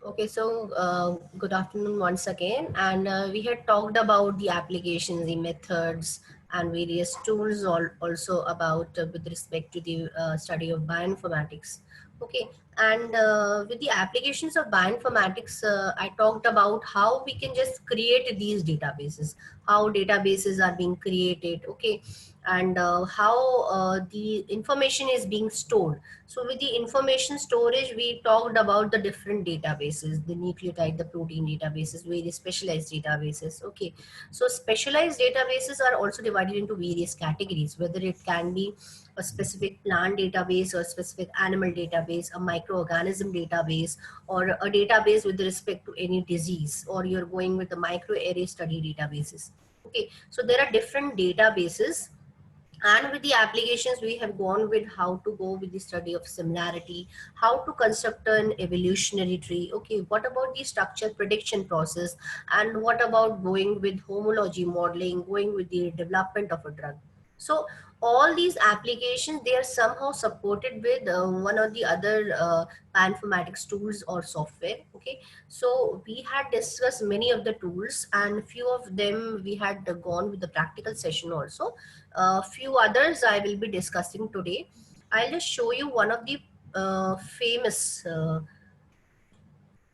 Okay, so good afternoon once again. And we had talked about the applications, the methods, and various tools, also about with respect to the study of bioinformatics. Okay, and with the applications of bioinformatics, I talked about how we can just create these databases, how databases are being created. Okay, and how the information is being stored. So with the information storage, we talked about the different databases, the nucleotide, the protein databases, various specialized databases. Okay, so specialized databases are also divided into various categories, whether it can be a specific plant database or a specific animal database, a microorganism database, or a database with respect to any disease, or you're going with the microarray study databases. Okay, so there are different databases, and with the applications we have gone with how to go with the study of similarity, how to construct an evolutionary tree. Okay, what about the structure prediction process, and what about going with homology modeling, going with the development of a drug. So all these applications, they are somehow supported with one or the other bioinformatics tools or software. Okay, so we had discussed many of the tools, and few of them we had gone with the practical session also. A few others I will be discussing today. I'll just show you one of the famous.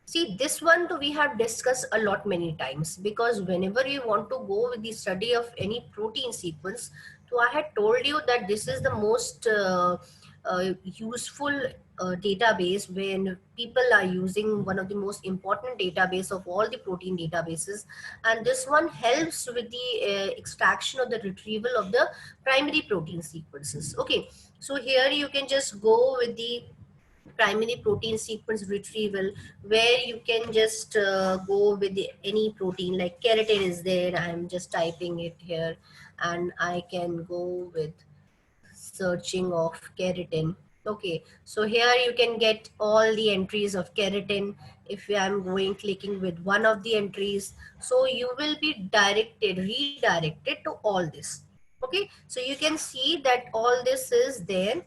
See, this one too we have discussed a lot many times, because whenever you want to go with the study of any protein sequence, so I had told you that this is the most useful database when people are using one of the most important database of all the protein databases, and this one helps with the extraction or the retrieval of the primary protein sequences. Okay, so here you can just go with the primary protein sequence retrieval, where you can just go with any protein, like keratin is there. I'm just typing it here, and I can go with searching of keratin. Okay, so here you can get all the entries of keratin. If I'm going clicking with one of the entries, so you will be redirected to all this. Okay, so you can see that all this is there,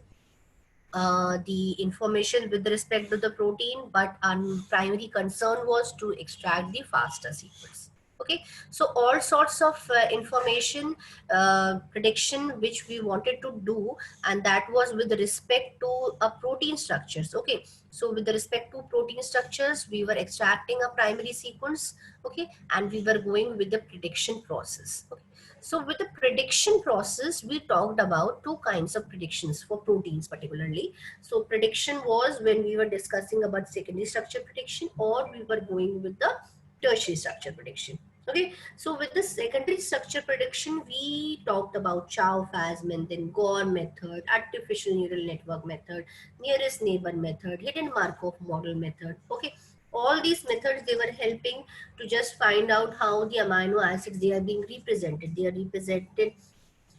the information with respect to the protein, but our primary concern was to extract the faster sequence. Okay, so all sorts of information prediction which we wanted to do, and that was with respect to protein structures. Okay, so with respect to protein structures, we were extracting a primary sequence. Okay, and we were going with the prediction process. Okay, so with the prediction process, we talked about two kinds of predictions for proteins particularly. So prediction was when we were discussing about secondary structure prediction, or we were going with the tertiary structure prediction. Okay, so with the secondary structure prediction, we talked about Chow Fasman, then Gore method, artificial neural network method, nearest neighbor method, hidden Markov model method. Okay, all these methods, they were helping to just find out how the amino acids, they are being represented. They are represented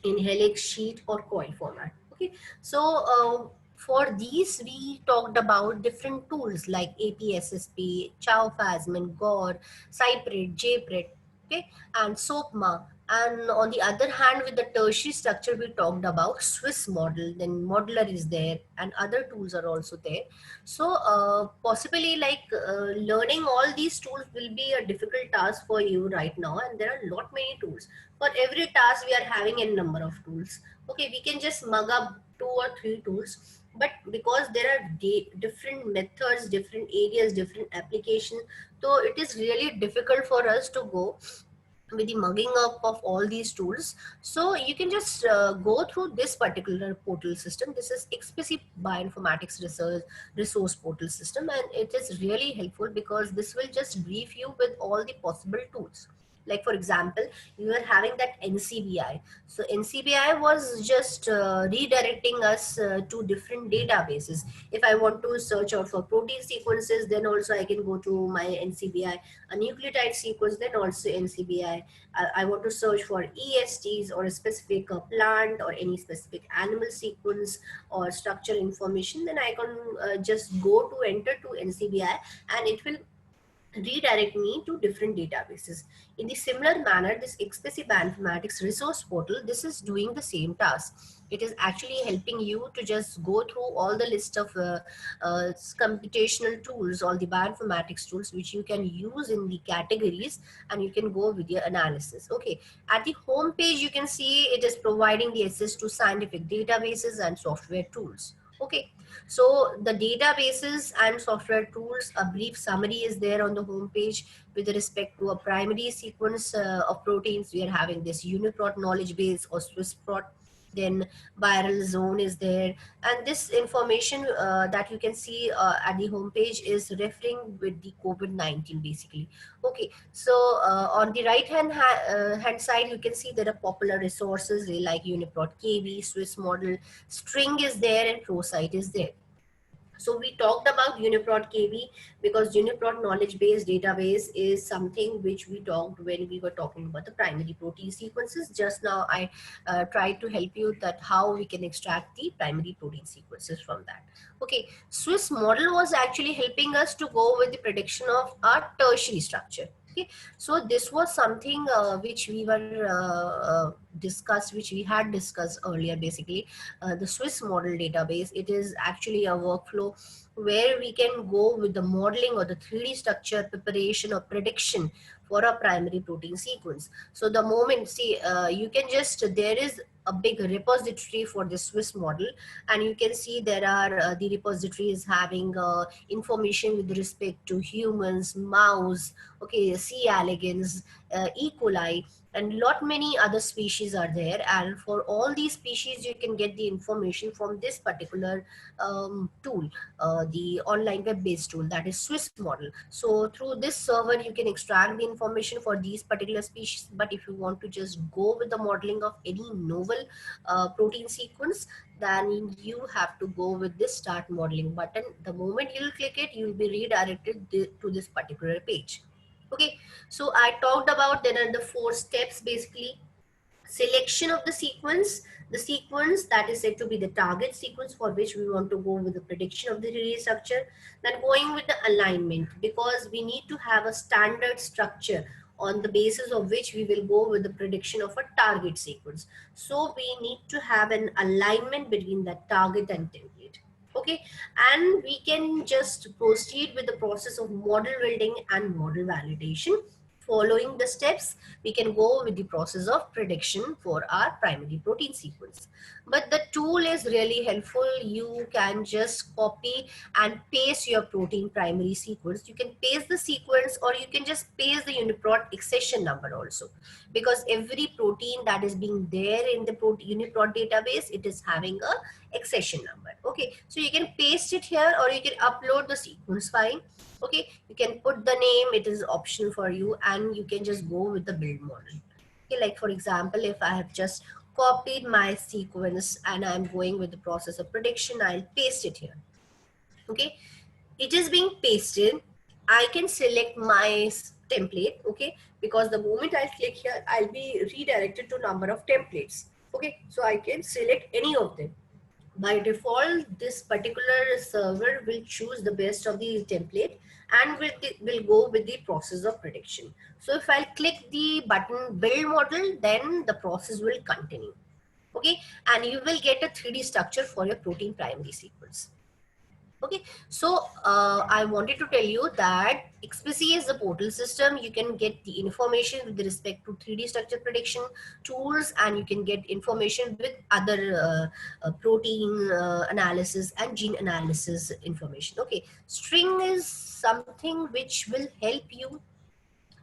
in helix, sheet, or coil format. Okay, so for these we talked about different tools like APSSP, Chow Fasman, Gore, Cypred, JPRED, okay, and SOAPMA. And on the other hand, with the tertiary structure, we talked about Swiss model, then modular is there, and other tools are also there. So possibly, like learning all these tools will be a difficult task for you right now, and there are a lot many tools. For every task we are having a number of tools. Okay, we can just mug up two or three tools, but because there are different methods, different areas, different applications, so it is really difficult for us to go with the mugging up of all these tools. So you can just go through this particular portal system. This is XPC Bioinformatics Resource Portal System, and it is really helpful because this will just brief you with all the possible tools. Like for example, you are having that NCBI. So NCBI was just redirecting us to different databases. If I want to search out for protein sequences, then also I can go to my NCBI. A nucleotide sequence, then also NCBI. I want to search for ESTs or a specific plant or any specific animal sequence or structure information, then I can just go to enter to NCBI, and it will redirect me to different databases. In the similar manner, this XPC Bioinformatics resource portal, this is doing the same task. It is actually helping you to just go through all the list of computational tools, all the bioinformatics tools which you can use in the categories, and you can go with your analysis. Okay, at the home page you can see it is providing the access to scientific databases and software tools. Okay, so the databases and software tools, a brief summary is there on the home page. With respect to a primary sequence of proteins, we are having this UniProt knowledge base or SwissProt. Then viral zone is there, and this information that you can see at the home page is referring with the COVID-19 basically. Okay, so on the hand side, you can see there are popular resources like UniProt KB, Swiss model, string is there, and ProSite is there. So we talked about UniProt KB because UniProt knowledge based database is something which we talked when we were talking about the primary protein sequences. Just now I tried to help you that how we can extract the primary protein sequences from that. Okay, Swiss model was actually helping us to go with the prediction of our tertiary structure. Okay, so this was something which we were discussed, which we had discussed earlier. Basically, the Swiss model database, it is actually a workflow where we can go with the modeling or the 3D structure preparation or prediction for a primary protein sequence. So the moment, see, you can just, there is a big repository for the Swiss model, and you can see there are the repositories having information with respect to humans, mouse, okay, C. elegans, E. coli, and lot many other species are there. And for all these species, you can get the information from this particular tool, the online web-based tool, that is Swiss model. So through this server, you can extract the information for these particular species. But if you want to just go with the modeling of any novel protein sequence, then you have to go with this start modeling button. The moment you'll click it, you'll be redirected to this particular page. Okay, so I talked about there are the 4 steps basically. Selection of the sequence that is said to be the target sequence for which we want to go with the prediction of the release structure. Then going with the alignment, because we need to have a standard structure on the basis of which we will go with the prediction of a target sequence. So we need to have an alignment between that target and template. Okay, and we can just proceed with the process of model building and model validation. Following the steps, we can go with the process of prediction for our primary protein sequence. But the tool is really helpful. You can just copy and paste your protein primary sequence. You can paste the sequence, or you can just paste the UniProt accession number also, because every protein that is being there in the UniProt database, it is having a accession number. Okay, so you can paste it here, or you can upload the sequence file. Okay, you can put the name, it is optional for you, and you can just go with the build model. Okay, like for example, if I have just copied my sequence and I'm going with the process of prediction, I'll paste it here. Okay, it is being pasted. I can select my template. Okay, because the moment I click here, I'll be redirected to number of templates. Okay, so I can select any of them. By default, this particular server will choose the best of the template and will go with the process of prediction. So if I click the button build model, then the process will continue. Okay, and you will get a 3D structure for your protein primary sequence. Okay, so I wanted to tell you that XPC is the portal system. You can get the information with respect to 3D structure prediction tools, and you can get information with other protein analysis and gene analysis information. Okay, string is something which will help you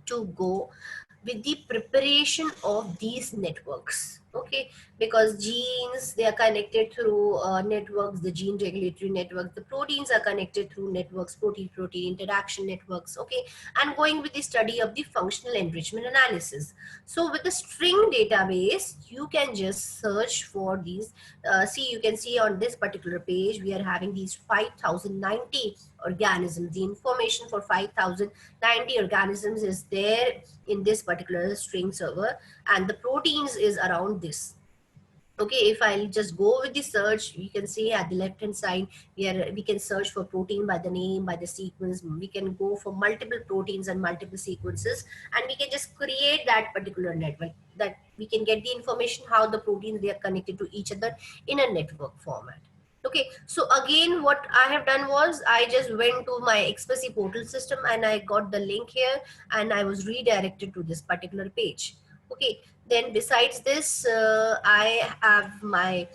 to go with the preparation of these networks. Okay, because genes, they are connected through networks, the gene regulatory networks, the proteins are connected through networks, protein protein interaction networks. Okay, and going with the study of the functional enrichment analysis. So with the string database, you can just search for these. See, you can see on this particular page we are having these 5090 organisms. The information for 5090 organisms is there in this particular string server, and the proteins is around this. Okay, if I'll just go with the search, you can see at the left hand side where we can search for protein by the name, by the sequence. We can go for multiple proteins and multiple sequences, and we can just create that particular network, that we can get the information how the proteins they are connected to each other in a network format. Okay, so again what I have done was I just went to my Expressy portal system and I got the link here and I was redirected to this particular page. Okay, then besides this, I have my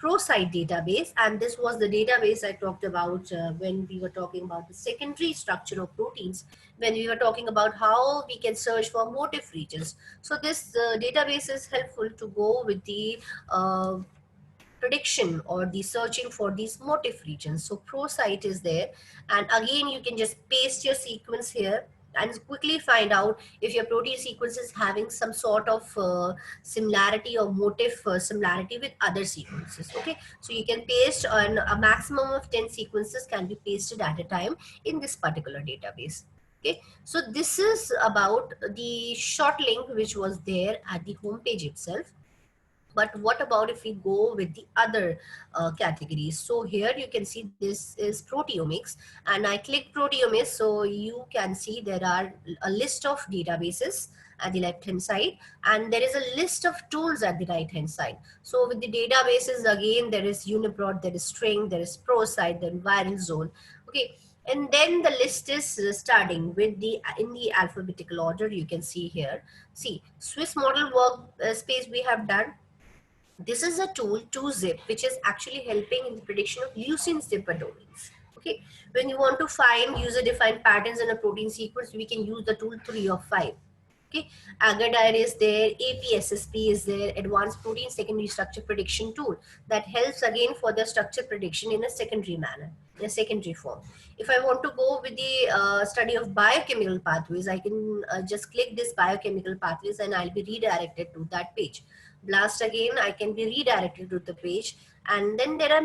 ProSite database, and this was the database I talked about when we were talking about the secondary structure of proteins, when we were talking about how we can search for motif regions. So this database is helpful to go with the prediction or the searching for these motif regions. So ProSite is there, and again you can just paste your sequence here and quickly find out if your protein sequence is having some sort of similarity or motif similarity with other sequences. Okay, so you can paste, and a maximum of 10 sequences can be pasted at a time in this particular database. Okay, so this is about the short link which was there at the home page itself. But what about if we go with the other categories? So here you can see this is proteomics, and I click proteomics, so you can see there are a list of databases at the left hand side, and there is a list of tools at the right hand side. So with the databases, again there is Uniprot, there is String, there is ProSite, then Viral Zone. Okay, and then the list is starting with the in the alphabetical order. You can see here, see Swiss model workspace we have done. This is a tool, 2Zip, which is actually helping in the prediction of leucine zipper domains. Okay, when you want to find user-defined patterns in a protein sequence, we can use the tool 3 of 5. Okay, Agadire is there, APSSP is there, Advanced Protein Secondary Structure Prediction tool that helps again for the structure prediction in a secondary manner, in a secondary form. If I want to go with the study of biochemical pathways, I can just click this biochemical pathways and I'll be redirected to that page. Blast again, I can be redirected to the page, and then there are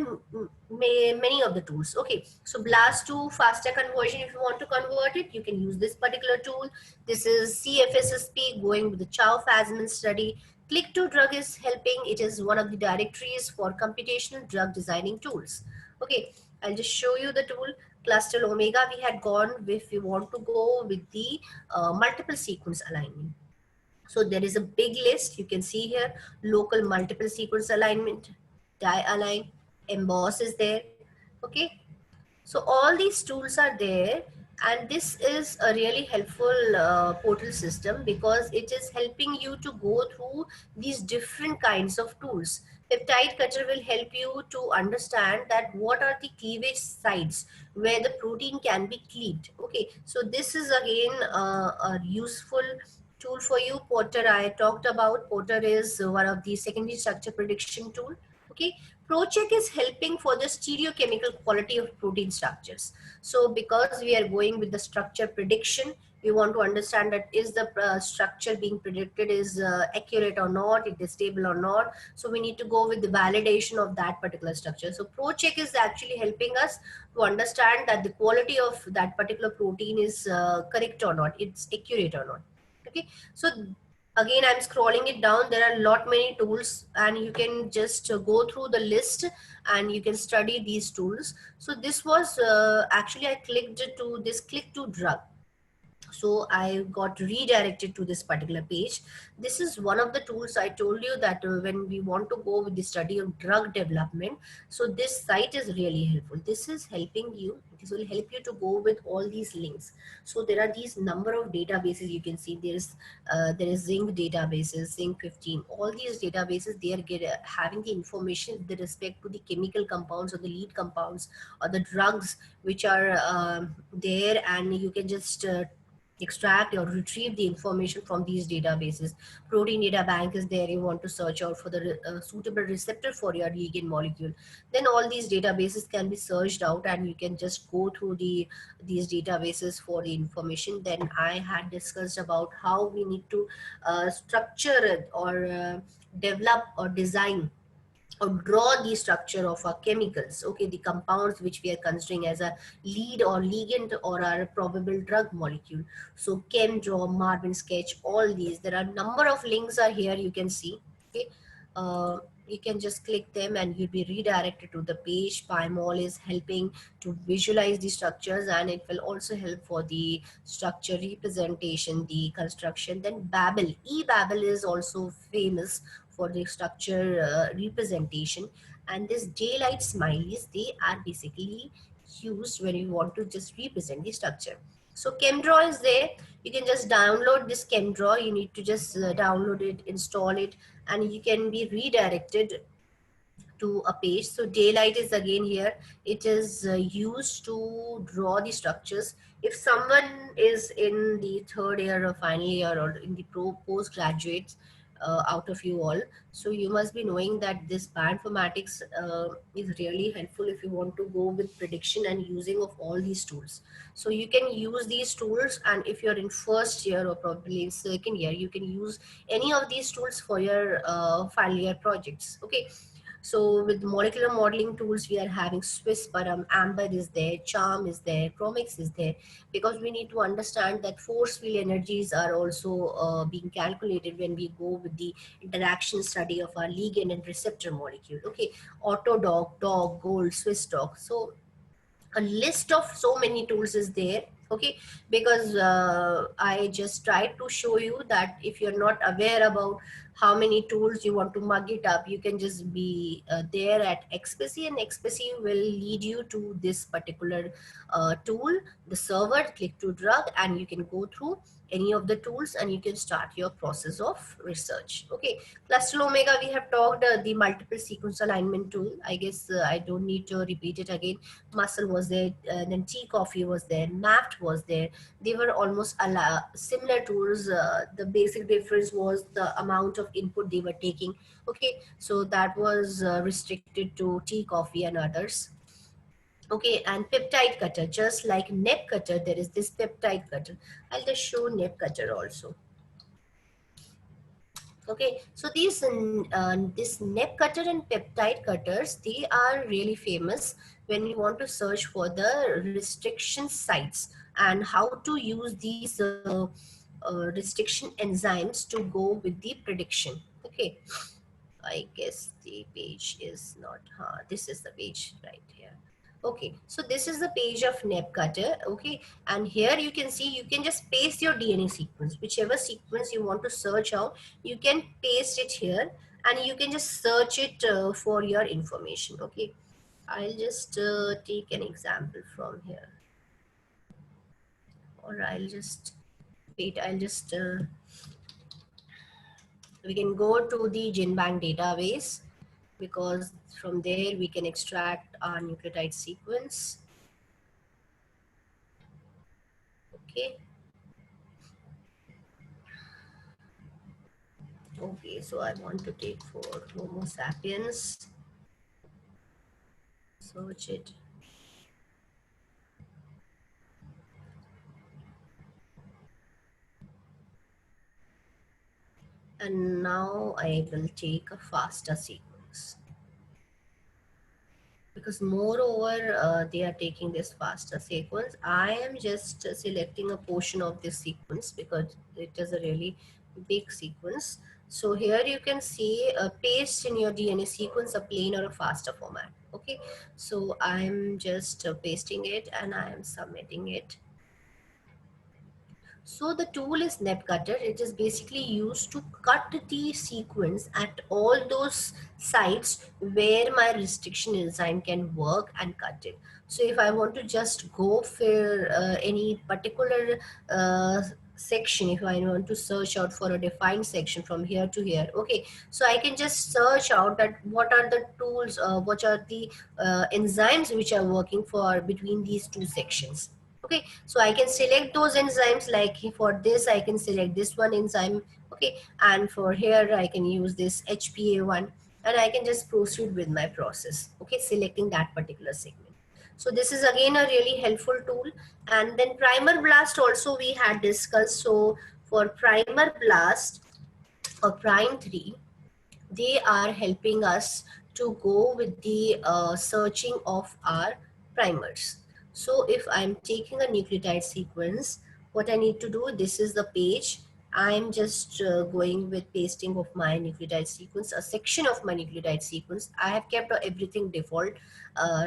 many of the tools. Okay, so Blast to faster conversion, if you want to convert it, you can use this particular tool. This is CFSSP, going with the Chow Fasman study. Click to drug is helping. It is one of the directories for computational drug designing tools. Okay, I'll just show you the tool. Cluster Omega we had gone if we want to go with the multiple sequence alignment. So there is a big list. You can see here, local multiple sequence alignment, die-align, emboss is there. Okay, so all these tools are there, and this is a really helpful portal system because it is helping you to go through these different kinds of tools. Peptide cutter will help you to understand that what are the cleavage sites where the protein can be cleaved. Okay, so this is again a useful tool for you. Porter I talked about. Porter is one of the secondary structure prediction tool. Okay, ProCheck is helping for the stereochemical quality of protein structures. So because we are going with the structure prediction, we want to understand that is the structure being predicted is accurate or not, it is stable or not. So we need to go with the validation of that particular structure. So ProCheck is actually helping us to understand that the quality of that particular protein is correct or not, it's accurate or not. Okay, so again I'm scrolling it down, there are a lot many tools, and you can just go through the list and you can study these tools. So this was actually I clicked to this click to drug, so I got redirected to this particular page. This is one of the tools I told you that when we want to go with the study of drug development, so this site is really helpful. This is helping you, this will help you to go with all these links. So there are these number of databases. You can see there is zinc databases, zinc 15, all these databases, they are having the information with respect to the chemical compounds or the lead compounds or the drugs which are there, and you can just extract or retrieve the information from these databases. Protein data bank is there, you want to search out for the suitable receptor for your ligand molecule, then all these databases can be searched out and you can just go through these databases for the information. Then I had discussed about how we need to structure it or develop or design or draw the structure of our chemicals, okay, the compounds which we are considering as a lead or ligand or our probable drug molecule. So ChemDraw, Marvin Sketch, all these, there are number of links are here, you can see. Okay, you can just click them and you'll be redirected to the page. PyMol is helping to visualize the structures, and it will also help for the structure representation, the construction. Then Babel, eBabel is also famous for the structure representation. And this daylight smileys, they are basically used when you want to just represent the structure. So ChemDraw is there. You can just download this ChemDraw. You need to just download it, install it, and you can be redirected to a page. So daylight is again here. It is used to draw the structures. If someone is in the third year or final year or in the postgraduates out of you all, so you must be knowing that this bioinformatics is really helpful if you want to go with prediction and using of all these tools. So you can use these tools, and if you're in first year or probably in second year, you can use any of these tools for your final year projects. Okay, so with molecular modeling tools, we are having Swiss Param, Amber is there, Charm is there, Chromix is there, because we need to understand that force field energies are also being calculated when we go with the interaction study of our ligand and receptor molecule. Okay, Autodoc, Dog, Gold, Swiss Doc. So a list of so many tools is there. Okay, because I just tried to show you that if you're not aware about how many tools you want to mug it up, you can just be there at Xpesi, and Xpesi will lead you to this particular tool, the server. Click to drug and you can go through any of the tools and you can start your process of research. Okay, Cluster Omega, we have talked the multiple sequence alignment tool. I guess I don't need to repeat it again. Muscle was there, then Tea Coffee was there, Mapped was there. They were almost similar tools. The basic difference was the amount of input they were taking. Okay, so that was restricted to Tea Coffee and others. Okay, and peptide cutter, just like neb cutter, there is this peptide cutter. I'll just show neb cutter also. Okay, so these this neb cutter and peptide cutters, they are really famous when you want to search for the restriction sites and how to use these restriction enzymes to go with the prediction. Okay, I guess the page is not, this is the page right here. Okay, so this is the page of NebCutter. Okay, and here you can see, you can just paste your DNA sequence, whichever sequence you want to search out, you can paste it here and you can just search it for your information. Okay, I'll just take an example from here, or I'll just wait, I'll just we can go to the GenBank database, because from there we can extract our nucleotide sequence. Okay. Okay, so I want to take for Homo sapiens. Search it. And now I will take a FASTA sequence. Because moreover, they are taking this FASTA sequence. I am just selecting a portion of this sequence because it is a really big sequence. So here you can see paste in your DNA sequence a plain or a FASTA format. Okay, so I'm just pasting it and I am submitting it. So the tool is NebCutter. It is basically used to cut the sequence at all those sites where my restriction enzyme can work and cut it. So if I want to just go for any particular section, if I want to search out for a defined section from here to here, okay, so I can just search out that what are the tools, what are the enzymes which are working for between these two sections. Okay, so I can select those enzymes, like for this I can select this one enzyme. Okay, and for here I can use this HPA1 and I can just proceed with my process. Okay, selecting that particular segment. So this is again a really helpful tool. And then primer blast also we had discussed. So for primer blast or prime 3, they are helping us to go with the searching of our primers. So if I'm taking a nucleotide sequence, what I need to do, this is the page. I'm just going with pasting of my nucleotide sequence, a section of my nucleotide sequence. I have kept everything default.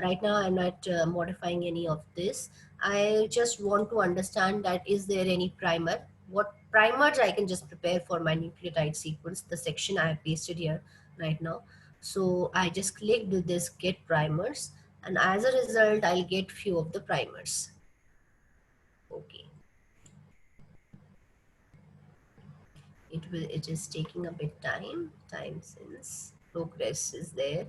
Right now, I'm not modifying any of this. I just want to understand that is there any primer? What primers I can just prepare for my nucleotide sequence, the section I have pasted here right now. So I just clicked this get primers, and as a result, I'll get few of the primers. Okay. It is taking a bit time since progress is there,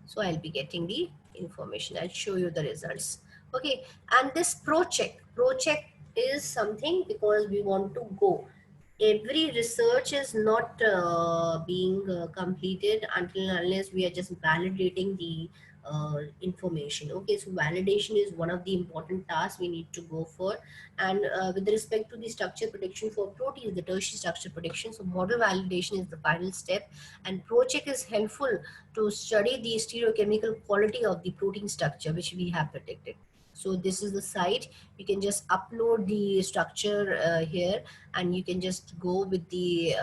so I'll be getting the information. I'll show you the results. Okay, and this pro check is something because we want to go, every research is not being completed until unless we are just validating the information. Okay, so validation is one of the important tasks we need to go for. And with respect to the structure prediction for proteins, the tertiary structure prediction, so model validation is the final step, and ProCheck is helpful to study the stereochemical quality of the protein structure which we have predicted. So this is the site. You can just upload the structure here, and you can just go with the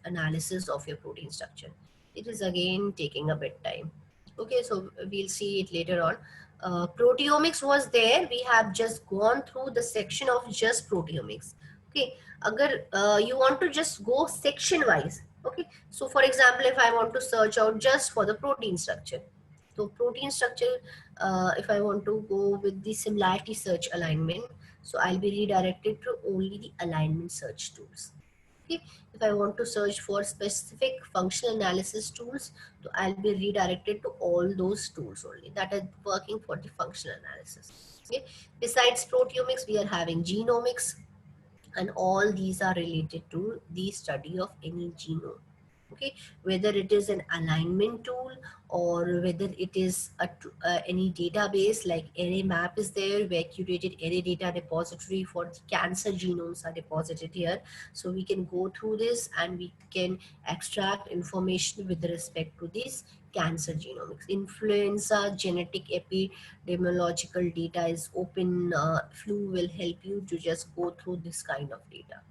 analysis of your protein structure. It is again taking a bit time. Okay, so we'll see it later on. Proteomics was there. We have just gone through the section of just proteomics. Okay, agar you want to just go section wise. Okay, so for example, if I want to search out just for the protein structure, so protein structure, if I want to go with the similarity search alignment, so I'll be redirected to only the alignment search tools. Okay, if I want to search for specific functional analysis tools, so I'll be redirected to all those tools only that are working for the functional analysis. Okay, besides proteomics, we are having genomics, and all these are related to the study of any genome. Okay, whether it is an alignment tool or whether it is any database like array map is there, where curated array data repository for the cancer genomes are deposited here. So we can go through this and we can extract information with respect to this cancer genomics. Influenza genetic epidemiological data is open. Flu will help you to just go through this kind of data.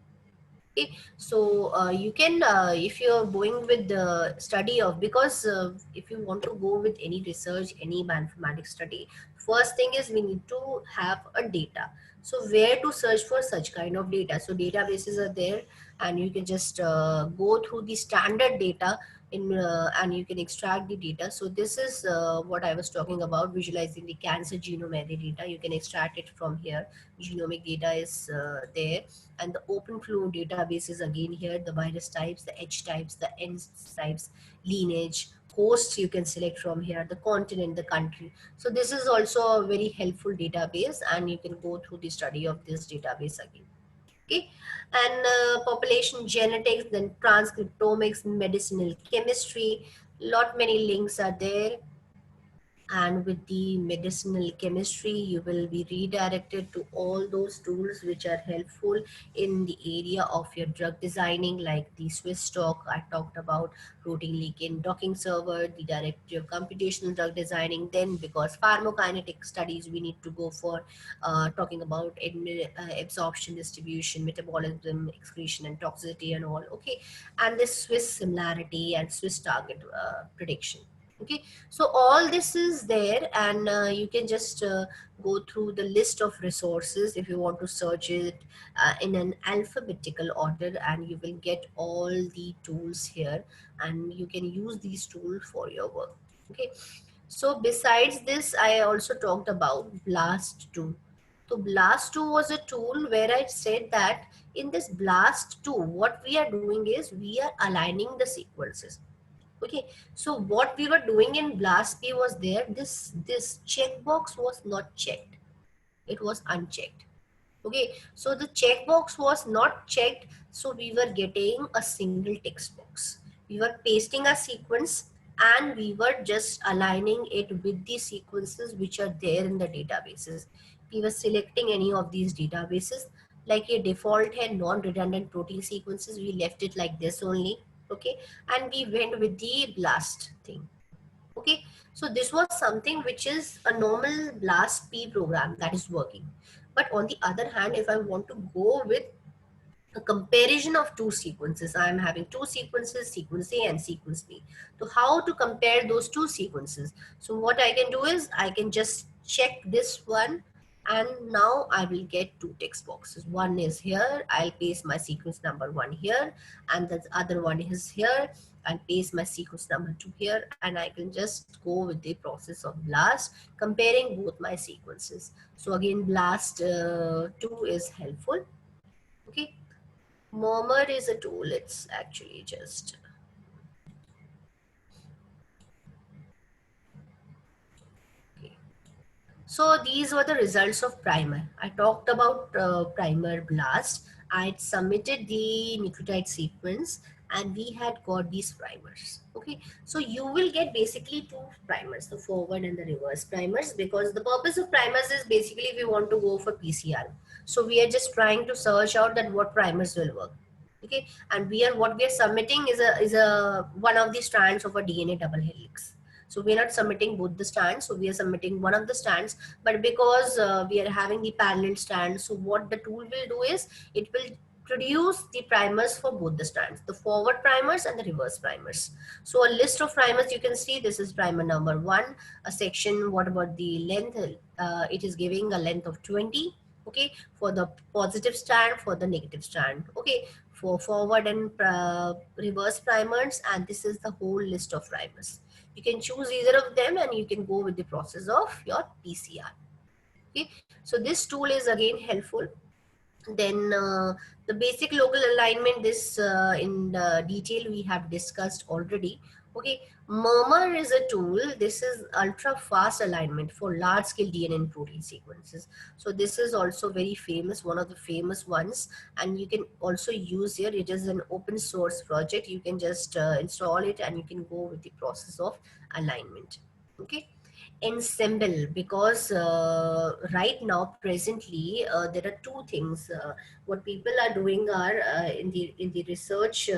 Okay, so you can, if you're going with the study of, because if you want to go with any research, any mathematics study, first thing is we need to have a data. So where to search for such kind of data? So databases are there, and you can just go through the standard data and you can extract the data. So this is what I was talking about, visualizing the cancer genome array data. You can extract it from here. Genomic data is there, and the open flow database is again here, the virus types, the H types, the N types, lineage, hosts you can select from here, the continent, the country. So this is also a very helpful database, and you can go through the study of this database again. Okay, and population genetics, then transcriptomics, medicinal chemistry, lot many links are there. And with the medicinal chemistry, you will be redirected to all those tools which are helpful in the area of your drug designing, like the Swiss talk I talked about, protein leak-in docking server, the directory of computational drug designing. Then because pharmacokinetic studies, we need to go for talking about absorption, distribution, metabolism, excretion, and toxicity and all. Okay, and this Swiss similarity and Swiss target prediction. Okay, so all this is there, and you can just go through the list of resources if you want to search it in an alphabetical order, and you will get all the tools here, and you can use these tools for your work. Okay, so besides this, I also talked about blast 2. So blast 2 was a tool where I said that in this blast 2, what we are doing is we are aligning the sequences. Okay, so what we were doing in blast P was there, this checkbox was not checked, it was unchecked. Okay, so the checkbox was not checked, so we were getting a single text box. We were pasting a sequence, and we were just aligning it with the sequences which are there in the databases. We were selecting any of these databases, like a default and non-redundant protein sequences, we left it like this only. Okay, and we went with the blast thing. Okay, so this was something which is a normal blast P program that is working. But on the other hand, if I want to go with a comparison of two sequences. I am having two sequences, sequence A and sequence B. So how to compare those two sequences? So what I can do is I can just check this one, and now I will get two text boxes. One is here, I'll paste my sequence number 1 here, and the other one is here. I'll paste my sequence number 2 here, and I can just go with the process of BLAST, comparing both my sequences. So again, BLAST 2 is helpful. Okay. Murmur is a tool. It's actually just okay. So these were the results of primer. I talked about primer BLAST. I had submitted the nucleotide sequence, and we had got these primers. Okay, so you will get basically two primers, the forward and the reverse primers, because the purpose of primers is basically if you want to go for PCR. So we are just trying to search out that what primers will work. Okay, and what we are submitting is a one of the strands of a DNA double helix. So we are not submitting both the strands, so we are submitting one of the strands. But because we are having the parallel strand, so what the tool will do is it will produce the primers for both the strands, the forward primers and the reverse primers. So a list of primers, you can see this is primer number 1, a section. What about the length? It is giving a length of 20. Okay, for the positive strand, for the negative strand. Okay, for forward and reverse primers, and this is the whole list of primers. You can choose either of them, and you can go with the process of your PCR. Okay, so this tool is again helpful. Then the basic local alignment, this in detail we have discussed already. Okay, Murmur is a tool. This is ultra fast alignment for large scale DNA and protein sequences. So this is also very famous, one of the famous ones, and you can also use here. It is an open source project. You can just install it, and you can go with the process of alignment. Okay, ensemble, because right now presently there are two things what people are doing are in the research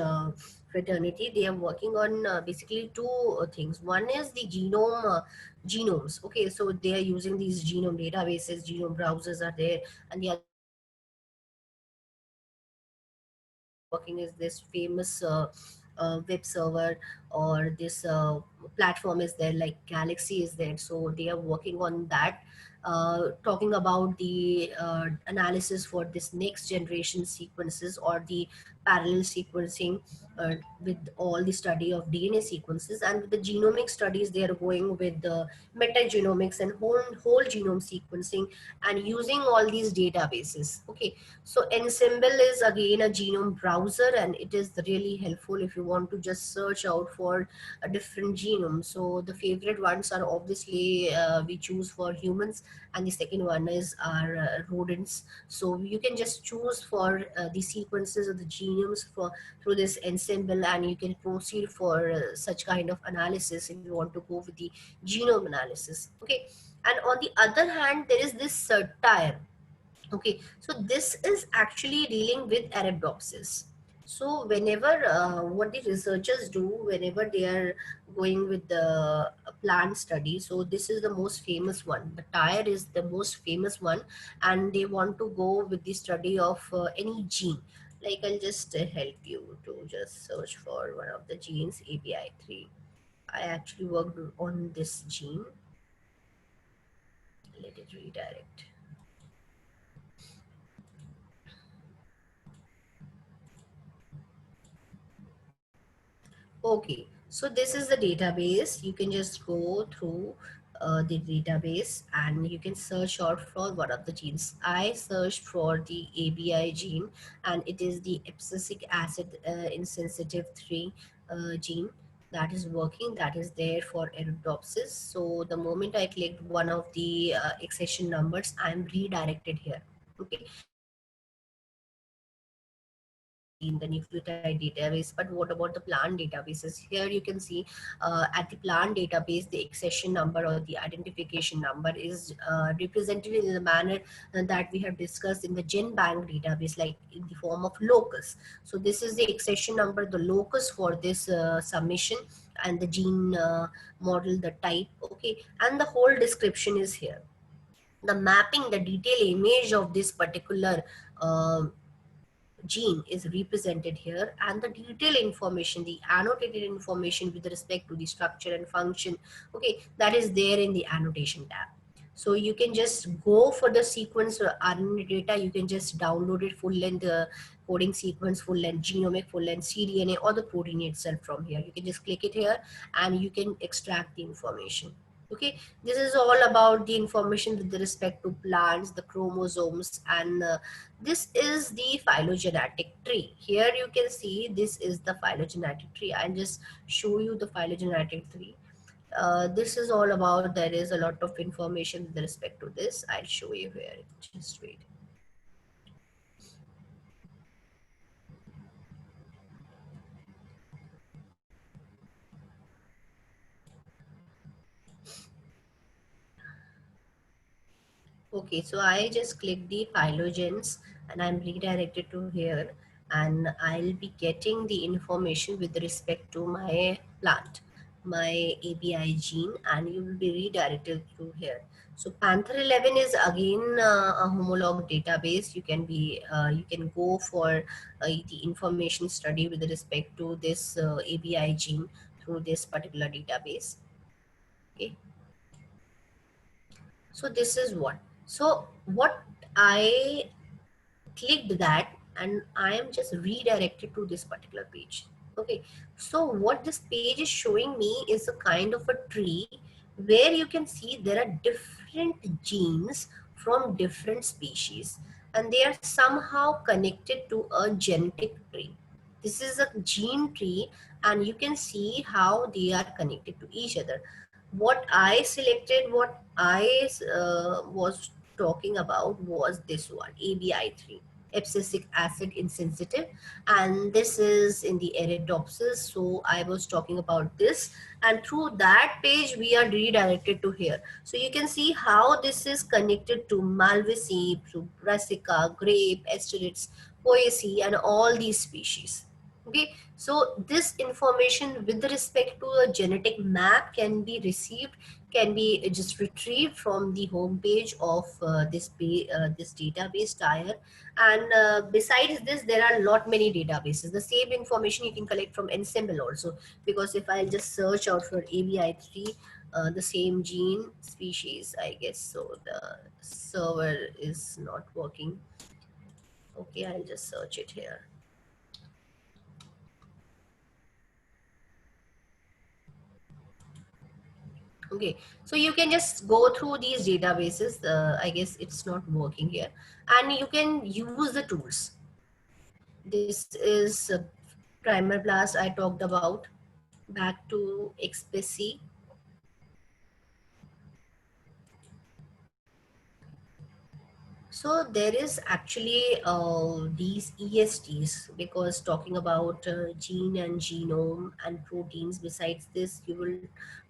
fraternity, they are working on basically two things. One is the genomes. Okay, so they are using these genome databases, genome browsers are there, and the other one is working is this famous web server, or this platform is there, like Galaxy is there. So they are working on that, talking about the analysis for this next generation sequences, or the parallel sequencing, uh, with all the study of DNA sequences. And with the genomic studies, they are going with the metagenomics and whole genome sequencing, and using all these databases. Okay, so Ensemble is again a genome browser, and it is really helpful if you want to just search out for a different genome. So the favorite ones are obviously we choose for humans, and the second one is our rodents. So you can just choose for the sequences of the genomes for through this Ensemble, and you can proceed for such kind of analysis if you want to go with the genome analysis. Okay, and on the other hand, there is this Certire. Okay, so this is actually dealing with Arabidopsis. So whenever what the researchers do, whenever they are going with the plant study, so this is the most famous one. The tire is the most famous one, and they want to go with the study of any gene. Like I'll just help you to just search for one of the genes, ABI3. I actually worked on this gene. Let it redirect. Okay, so this is the database. You can just go through the database, and you can search out for one of the genes. I searched for the ABI gene, and it is the abscisic acid insensitive 3 gene that is working, that is there for Arabidopsis. So the moment I clicked one of the accession numbers, I'm redirected here. Okay, so this is the gene, the nucleotide database. But what about the plant databases? Here you can see at the plant database, the accession number or the identification number is represented in the manner that we have discussed in the GenBank database, like in the form of locus. So this is the accession number, the locus for this submission, and the gene model, the type. Okay, and the whole description is here. The mapping, the detailed image of this particular uh, gene is represented here, and the detailed information, the annotated information with respect to the structure and function, okay, that is there in the annotation tab. So you can just go for the sequence RNA data. You can just download it full length coding sequence, full length genomic, full length cDNA, or the protein itself from here. You can just click it here and you can extract the information. Okay, this is all about the information with respect to plants, the chromosomes, and this is the phylogenetic tree. Here you can see this is the phylogenetic tree. I'll just show you the phylogenetic tree. This is all about, there is a lot of information with respect to this. I'll show you here. Just wait. Okay, so I just click the phylogens and I'm redirected to here, and I'll be getting the information with respect to my plant, my ABI gene, and you will be redirected to here. So Panther 11 is again a homolog database. You can go for the information study with respect to this ABI gene through this particular database. Okay, so this is what. So what I clicked that, and I am just redirected to this particular page. Okay, so what this page is showing me is a kind of a tree where you can see there are different genes from different species, and they are somehow connected to a genetic tree. This is a gene tree, and you can see how they are connected to each other. What I selected, what I was talking about was this one, ABI3, abscisic acid insensitive, and this is in the Arabidopsis. So I was talking about this, and through that page we are redirected to here. So you can see how this is connected to Malvaceae, to Brassica, grape, Asterids, Poaceae, and all these species. Okay, so this information with respect to a genetic map can be received, can be just retrieved from the home page of this database tier. And besides this, there are a lot many databases. The same information you can collect from Ensemble also, because if I'll just search out for ABI3, the same gene species, I guess. So the server is not working. Okay, I'll just search it here. Okay, so you can just go through these databases. I guess it's not working here, and you can use the tools. This is primer blast I talked about. Back to XPC. So there is actually these ESTs, because talking about gene and genome and proteins. Besides this, you will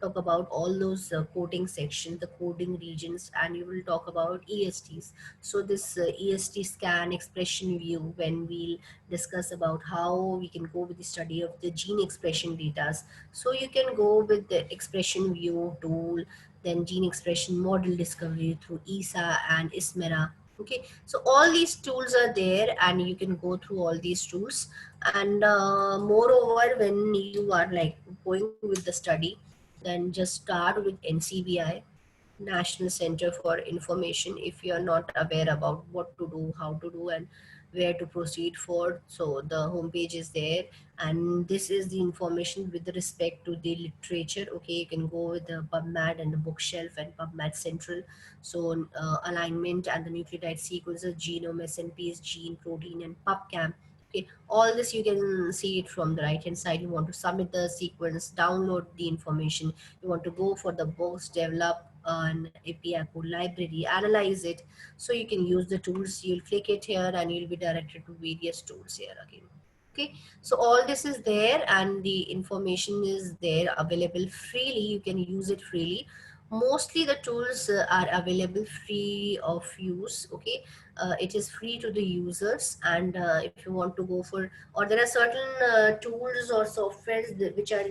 talk about all those coding sections, the coding regions, and you will talk about ESTs. So this EST scan expression view, when we'll discuss about how we can go with the study of the gene expression data. So you can go with the expression view tool, then gene expression model discovery through ESA and ISMERA. Okay, so all these tools are there, and you can go through all these tools. And moreover, when you are like going with the study, then just start with NCBI, National Center for Information, if you are not aware about what to do, how to do, and where to proceed for. So the homepage is there, and this is the information with respect to the literature. Okay, you can go with the PubMed and the bookshelf and PubMed Central. So alignment and the nucleotide sequences, genome, SNPs, gene, protein, and PubChem. Okay, all this you can see it from the right hand side. You want to submit the sequence, download the information. You want to go for the books, develop an API code library, analyze it. So you can use the tools. You'll click it here and you'll be directed to various tools here again. Okay, so all this is there, and the information is there available freely. You can use it freely. Mostly the tools are available free of use. Okay, it is free to the users, and if you want to go for, or there are certain tools or softwares which are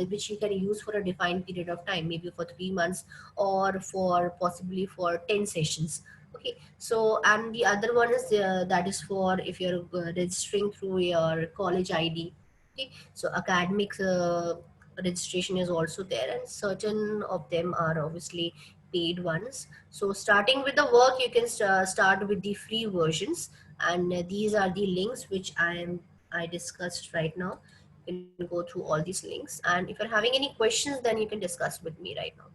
which you can use for a defined period of time, maybe for 3 months or for possibly for 10 sessions. Okay, so and the other one is that is for if you're registering through your college ID. Okay, so academic registration is also there, and certain of them are obviously paid ones. So starting with the work, you can start with the free versions, and these are the links which I discussed right now. You can go through all these links, and if you're having any questions, then you can discuss with me right now.